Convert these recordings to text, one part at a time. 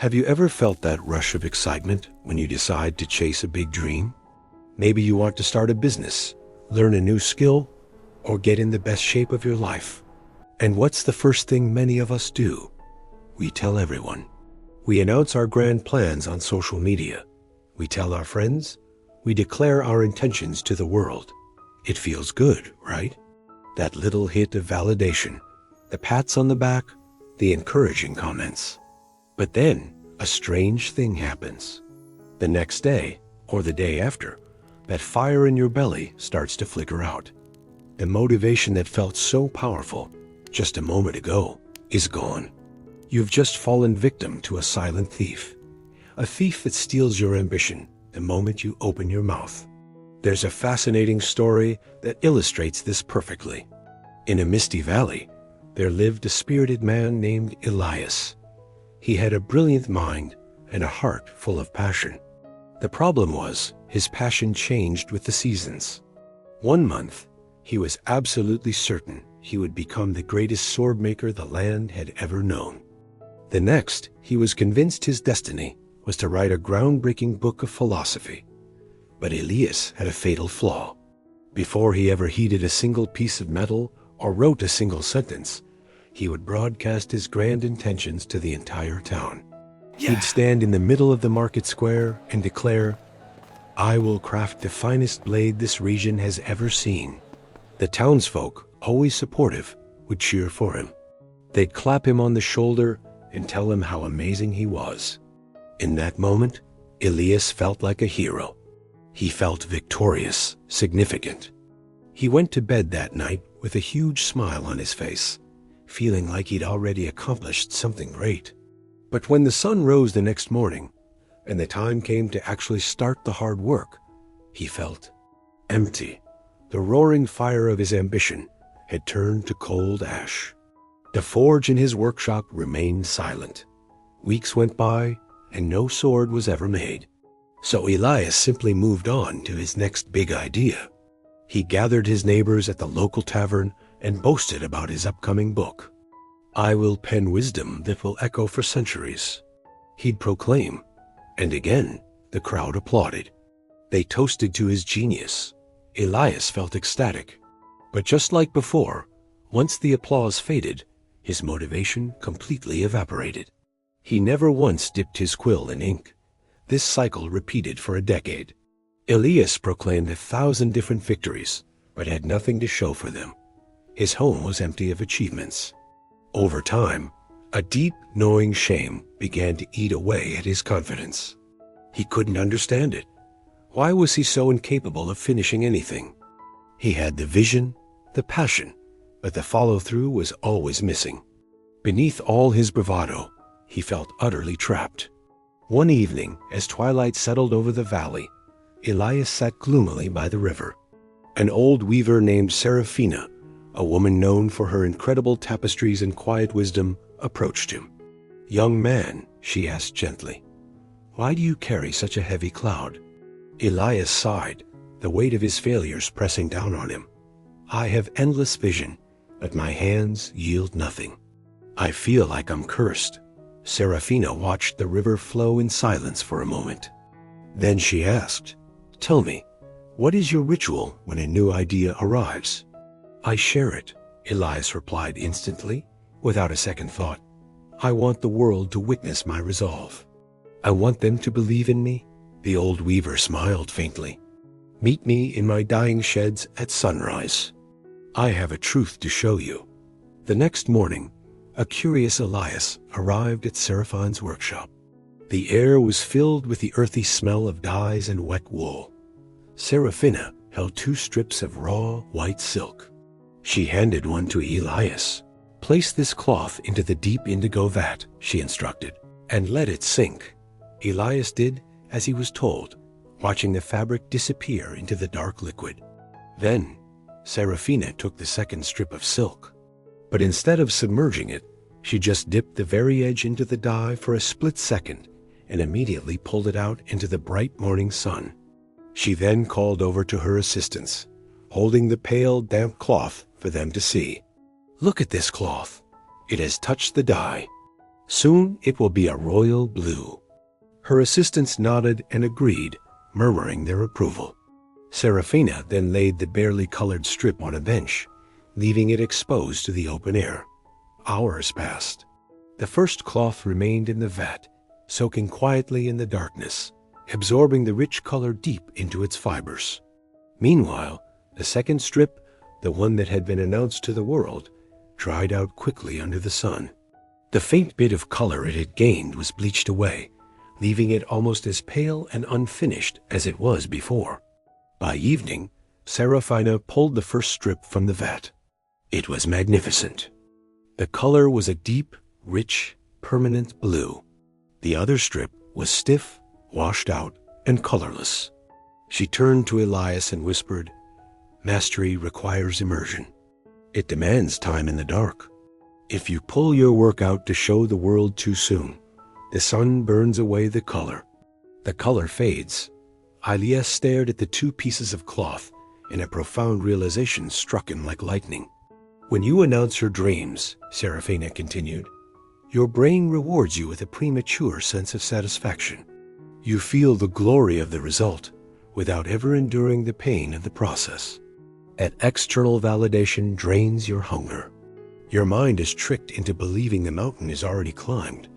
Have you ever felt that rush of excitement when you decide to chase a big dream? Maybe you want to start a business, learn a new skill, or get in the best shape of your life. And what's the first thing many of us do? We tell everyone. We announce our grand plans on social media. We tell our friends. We declare our intentions to the world. It feels good, right? That little hit of validation, the pats on the back, the encouraging comments. But then, a strange thing happens. The next day, or the day after, that fire in your belly starts to flicker out. The motivation that felt so powerful just a moment ago is gone. You've just fallen victim to a silent thief. A thief that steals your ambition the moment you open your mouth. There's a fascinating story that illustrates this perfectly. In a misty valley, there lived a spirited man named Elias. He had a brilliant mind and a heart full of passion. The problem was, his passion changed with the seasons. One month, he was absolutely certain he would become the greatest sword maker the land had ever known. The next, he was convinced his destiny was to write a groundbreaking book of philosophy. But Elias had a fatal flaw. Before he ever heated a single piece of metal or wrote a single sentence, he would broadcast his grand intentions to the entire town. He'd stand in the middle of the market square and declare, "I will craft the finest blade this region has ever seen." The townsfolk, always supportive, would cheer for him. They'd clap him on the shoulder and tell him how amazing he was. In that moment, Elias felt like a hero. He felt victorious, significant. He went to bed that night with a huge smile on his face, feeling like he'd already accomplished something great. But when the sun rose the next morning, and the time came to actually start the hard work, he felt empty. The roaring fire of his ambition had turned to cold ash. The forge in his workshop remained silent. Weeks went by, and no sword was ever made. So Elias simply moved on to his next big idea. He gathered his neighbors at the local tavern and boasted about his upcoming book. "I will pen wisdom that will echo for centuries," he'd proclaim. And again, the crowd applauded. They toasted to his genius. Elias felt ecstatic. But just like before, once the applause faded, his motivation completely evaporated. He never once dipped his quill in ink. This cycle repeated for a decade. Elias proclaimed 1,000 different victories, but had nothing to show for them. His home was empty of achievements. Over time, a deep, gnawing shame began to eat away at his confidence. He couldn't understand it. Why was he so incapable of finishing anything? He had the vision, the passion, but the follow-through was always missing. Beneath all his bravado, he felt utterly trapped. One evening, as twilight settled over the valley, Elias sat gloomily by the river. An old weaver named Seraphina, a woman known for her incredible tapestries and quiet wisdom, approached him. "Young man," she asked gently, "why do you carry such a heavy cloud?" Elias sighed, the weight of his failures pressing down on him. "I have endless vision, but my hands yield nothing. I feel like I'm cursed." Seraphina watched the river flow in silence for a moment. Then she asked, "Tell me, what is your ritual when a new idea arrives?" "I share it," Elias replied instantly, without a second thought. "I want the world to witness my resolve. I want them to believe in me." The old weaver smiled faintly. "Meet me in my dyeing sheds at sunrise. I have a truth to show you." The next morning, a curious Elias arrived at Seraphine's workshop. The air was filled with the earthy smell of dyes and wet wool. Seraphina held 2 strips of raw, white silk. She handed one to Elias. "Place this cloth into the deep indigo vat," she instructed, "and let it sink." Elias did as he was told, watching the fabric disappear into the dark liquid. Then, Seraphina took the second strip of silk. But instead of submerging it, she just dipped the very edge into the dye for a split second and immediately pulled it out into the bright morning sun. She then called over to her assistants, holding the pale, damp cloth for them to see. "Look at this cloth. It has touched the dye." Soon it will be a royal blue." Her assistants nodded and agreed, murmuring their approval. Serafina then laid the barely colored strip on a bench, leaving it exposed to the open air. Hours passed. The first cloth remained in the vat, soaking quietly in the darkness, absorbing the rich color deep into its fibers. Meanwhile, the second strip, the one that had been announced to the world, dried out quickly under the sun. The faint bit of color it had gained was bleached away, leaving it almost as pale and unfinished as it was before. By evening, Serafina pulled the first strip from the vat. It was magnificent. The color was a deep, rich, permanent blue. The other strip was stiff, washed out, and colorless. She turned to Elias and whispered, "Mastery requires immersion. It demands time in the dark. If you pull your work out to show the world too soon, the sun burns away the color. The color fades." Elias stared at the two pieces of cloth, and a profound realization struck him like lightning. "When you announce your dreams," Serafina continued, "your brain rewards you with a premature sense of satisfaction. You feel the glory of the result without ever enduring the pain of the process. An external validation drains your hunger. Your mind is tricked into believing the mountain is already climbed,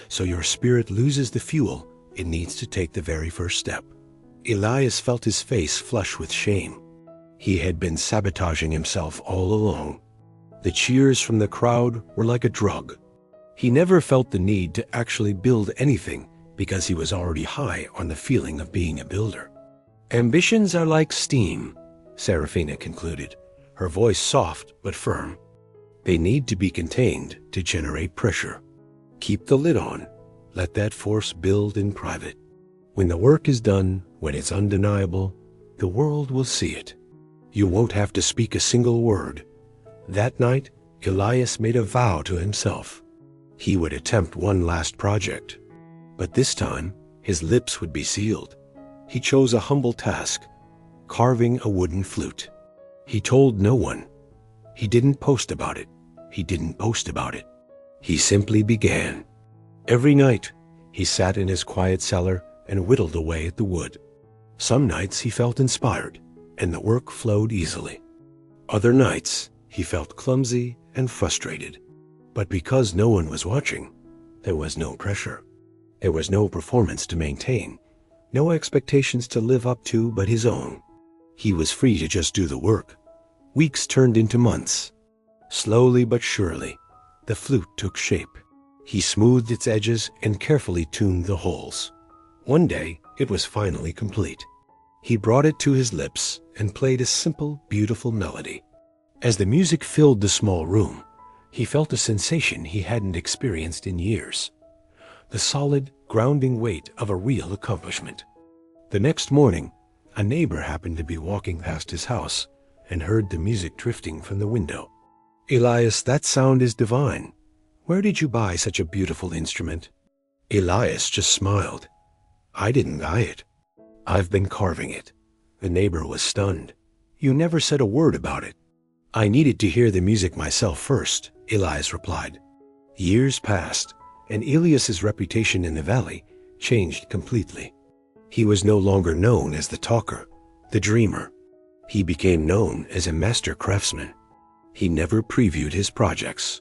so your spirit loses the fuel it needs to take the very first step." Elias felt his face flush with shame. He had been sabotaging himself all along. The cheers from the crowd were like a drug. He never felt the need to actually build anything because he was already high on the feeling of being a builder. "Ambitions are like steam," Serafina concluded, her voice soft but firm. "They need to be contained to generate pressure. Keep the lid on. Let that force build in private. When the work is done, when it's undeniable, the world will see it. You won't have to speak a single word." That night, Elias made a vow to himself. He would attempt one last project, but this time his lips would be sealed. He chose a humble task, carving a wooden flute. He told no one. He didn't post about it. He didn't boast about it. He simply began. Every night, he sat in his quiet cellar and whittled away at the wood. Some nights he felt inspired, and the work flowed easily. Other nights, he felt clumsy and frustrated. But because no one was watching, there was no pressure. There was no performance to maintain, no expectations to live up to but his own. He was free to just do the work. Weeks turned into months. Slowly but surely, the flute took shape. He smoothed its edges and carefully tuned the holes. One day, it was finally complete. He brought it to his lips and played a simple, beautiful melody. As the music filled the small room, he felt a sensation he hadn't experienced in years. The solid, grounding weight of a real accomplishment. The next morning, a neighbor happened to be walking past his house and heard the music drifting from the window. "Elias, that sound is divine. Where did you buy such a beautiful instrument?" Elias just smiled. "I didn't buy it. I've been carving it." The neighbor was stunned. "You never said a word about it." "I needed to hear the music myself first," Elias replied. Years passed, and Elias's reputation in the valley changed completely. He was no longer known as the talker, the dreamer. He became known as a master craftsman. He never previewed his projects.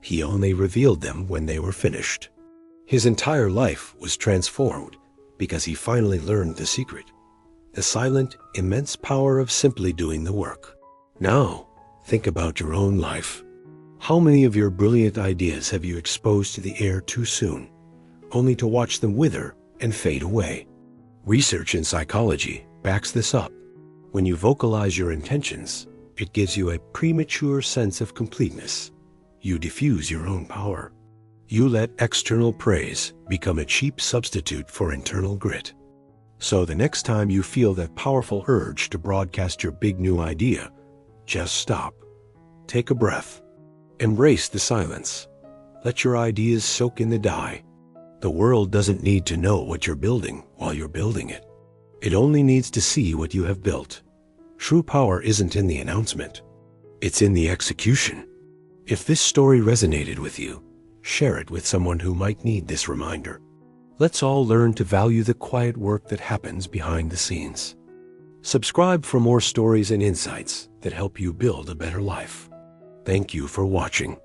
He only revealed them when they were finished. His entire life was transformed because he finally learned the secret, the silent, immense power of simply doing the work. Now, think about your own life. How many of your brilliant ideas have you exposed to the air too soon, only to watch them wither and fade away? Research in psychology backs this up. When you vocalize your intentions, it gives you a premature sense of completeness. You diffuse your own power. You let external praise become a cheap substitute for internal grit. So the next time you feel that powerful urge to broadcast your big new idea, just stop. Take a breath. Embrace the silence. Let your ideas soak in the dye. The world doesn't need to know what you're building while you're building it. It only needs to see what you have built. True power isn't in the announcement. It's in the execution. If this story resonated with you, Share it with someone who might need this reminder. Let's all learn to value the quiet work that happens behind the scenes. Subscribe for more stories and insights that help you build a better life. Thank you for watching.